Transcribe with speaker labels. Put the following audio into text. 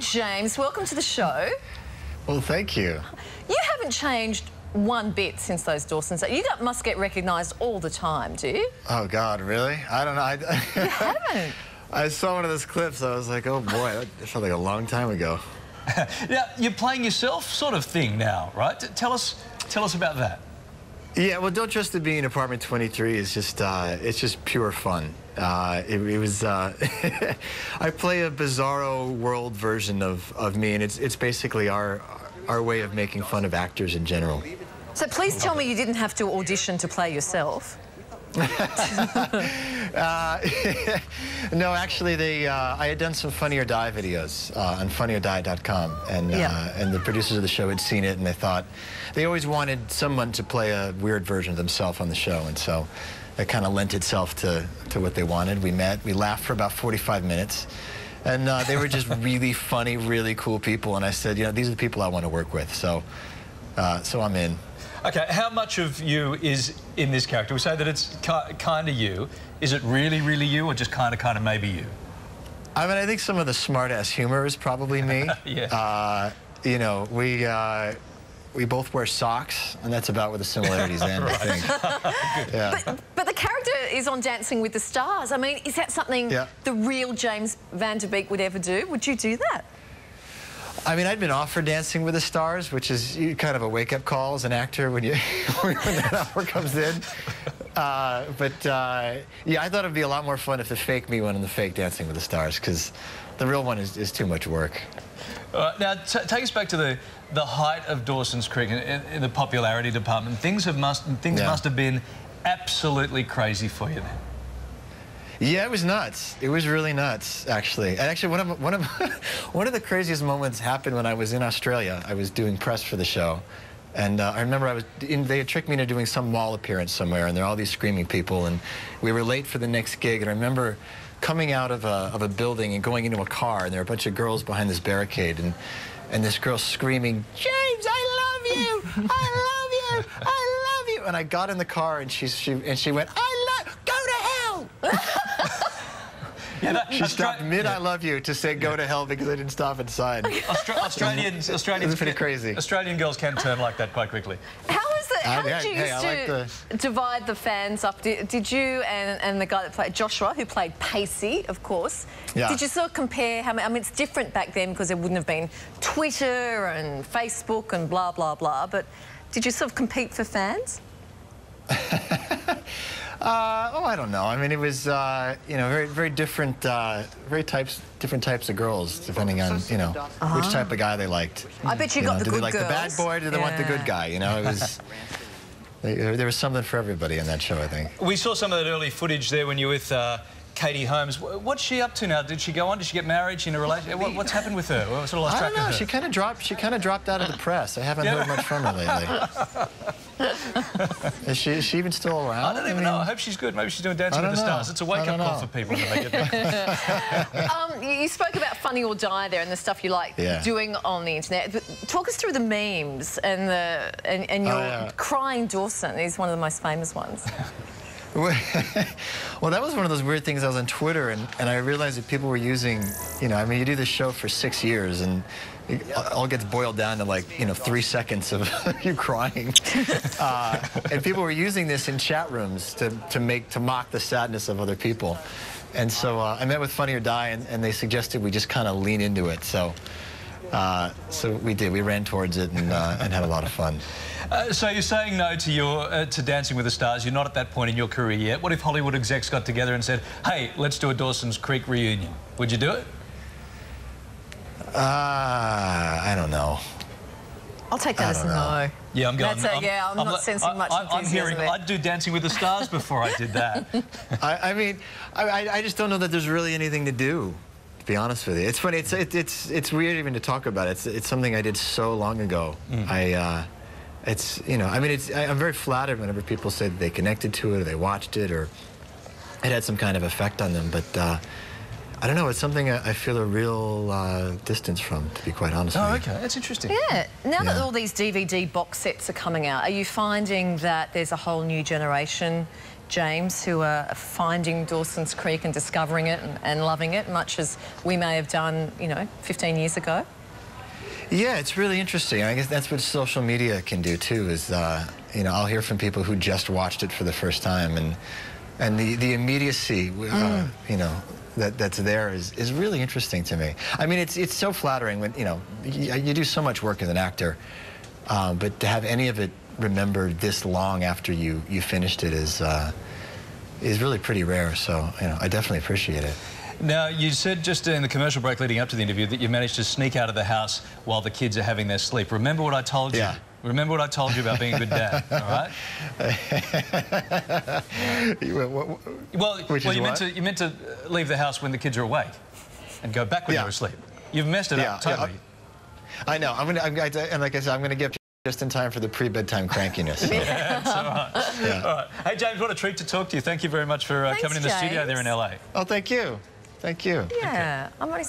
Speaker 1: James, welcome to the show.
Speaker 2: Well, thank you.
Speaker 1: You haven't changed one bit since those Dawsons. You must get recognised all the time, do you?
Speaker 2: Oh, God, really? I don't know.
Speaker 1: You haven't?
Speaker 2: I saw one of those clips. I was like, oh, boy, that felt like a long time ago.
Speaker 3: Now, you're playing yourself sort of thing now, right? Tell us about that.
Speaker 2: Yeah, well, Don't Trust the Bee in Apartment 23 is just, it's just pure fun. It was, I play a bizarro world version of me, and it's basically our way of making fun of actors in general.
Speaker 1: So please tell me you didn't have to audition to play yourself.
Speaker 2: No, actually, I had done some Funny or Die videos on funnyordie.com, and the producers of the show had seen it, and they thought they always wanted someone to play a weird version of themselves on the show, and so it kind of lent itself to what they wanted. We met, we laughed for about 45 minutes, and they were just really funny, really cool people, and I said, you know, these are the people I want to work with, so I'm in.
Speaker 3: Okay, how much of you is in this character? We say that it's kind of you. Is it really, really you, or just kind of maybe you?
Speaker 2: I mean, I think some of the smart-ass humor is probably me.
Speaker 3: Yeah.
Speaker 2: You know, we both wear socks, and that's about where the similarities end, I think. Yeah.
Speaker 1: But the character is on Dancing with the Stars. I mean, is that something the real James Van Der Beek would ever do? Would you do that?
Speaker 2: I mean, I'd been offered Dancing with the Stars, which is kind of a wake-up call as an actor when that offer comes in. Yeah, I thought it'd be a lot more fun if the fake me went on the fake Dancing with the Stars, because the real one is too much work.
Speaker 3: Now, take us back to the height of Dawson's Creek in the popularity department. Things must have been absolutely crazy for you then.
Speaker 2: Yeah, it was nuts. It was really nuts, actually. And actually, one of the craziest moments happened when I was in Australia. I was doing press for the show, and I remember they had tricked me into doing some mall appearance somewhere, and there are all these screaming people, and we were late for the next gig. And I remember coming out of a building and going into a car, and there were a bunch of girls behind this barricade, and this girl screaming, "James, I love you! I love you! I love you!" And I got in the car, and she went, "Go to hell!"
Speaker 3: Yeah,
Speaker 2: she stopped mid-I love you to say go to hell because I didn't stop inside.
Speaker 3: Australians,
Speaker 2: it's pretty crazy.
Speaker 3: Australian girls can turn like that quite quickly.
Speaker 1: How did you used to divide the fans up? Did you and the guy that played Joshua, who played Pacey, of course, did you sort of compare how many? I mean, it's different back then because there wouldn't have been Twitter and Facebook and blah, blah, blah, but did you sort of compete for fans?
Speaker 2: Oh, I don't know. I mean, it was, you know, very different, different types of girls, depending on, you know, which type of guy they liked.
Speaker 1: I bet you got the good girls.
Speaker 2: Do they like the bad boy, or do they want the good guy? You know, it was, there was something for everybody in that show, I think.
Speaker 3: We saw some of that early footage there when you were with Katie Holmes. What's she up to now? Did she go on? Did she get married? She in a relationship? What's happened with her? What sort of lost track of her?
Speaker 2: I don't know. She kind of dropped out of the press. I haven't heard much from her lately. Is she even still around?
Speaker 3: I don't even know. I hope she's good. Maybe she's doing Dancing with the Stars. It's a wake-up call for people when they get back.
Speaker 1: You spoke about Funny or Die there and the stuff you like doing on the internet. But talk us through the memes and your crying Dawson is one of the most famous ones.
Speaker 2: Well, that was one of those weird things. I was on Twitter, and I realized that people were using, you know, I mean, you do this show for 6 years, and it all gets boiled down to, like, you know, 3 seconds of you crying. And people were using this in chat rooms to mock the sadness of other people. And so I met with Funny or Die, and they suggested we just kind of lean into it. So we did. We ran towards it and had a lot of fun.
Speaker 3: So you're saying no to Dancing with the Stars. You're not at that point in your career yet. What if Hollywood execs got together and said, "Hey, let's do a Dawson's Creek reunion"? Would you do it?
Speaker 2: I don't know.
Speaker 1: I'll take that as a no.
Speaker 3: Yeah, I'm going.
Speaker 1: I'm not sensing much enthusiasm.
Speaker 3: I'm hearing I'd do Dancing with the Stars before I did that.
Speaker 2: I mean, I just don't know that there's really anything to do. To be honest with you, it's funny. It's weird even to talk about it. It's something I did so long ago. It's, you know, I mean, I'm very flattered whenever people say that they connected to it or they watched it or it had some kind of effect on them. But I don't know. It's something I feel a real distance from, to be quite honest with you.
Speaker 3: Oh, okay. That's interesting.
Speaker 1: Yeah. Now that all these DVD box sets are coming out, are you finding that there's a whole new generation James, who are finding Dawson's Creek and discovering it and loving it, much as we may have done, you know, 15 years ago?
Speaker 2: Yeah, it's really interesting. I guess that's what social media can do too. Is you know, I'll hear from people who just watched it for the first time, and the immediacy, you know, that's there is really interesting to me. I mean, it's so flattering when, you know, you do so much work as an actor, but to have any of it remembered this long after you finished it is really pretty rare. So, you know, I definitely appreciate it.
Speaker 3: Now, you said just in the commercial break leading up to the interview that you managed to sneak out of the house while the kids are having their sleep. Remember what I told you?
Speaker 2: Yeah.
Speaker 3: Remember what I told you about being a good dad, all right? Well, you meant to leave the house when the kids are awake and go back when you're asleep. You've messed it up totally.
Speaker 2: I know. And like I said, I'm going to get just in time for the pre-bedtime crankiness. So.
Speaker 3: Yeah, that's all right. Yeah. All right. Hey, James, what a treat to talk to you. Thank you very much for coming in the studio there in LA.
Speaker 2: Oh, thank you. Thank you.
Speaker 1: Yeah, okay. I'm only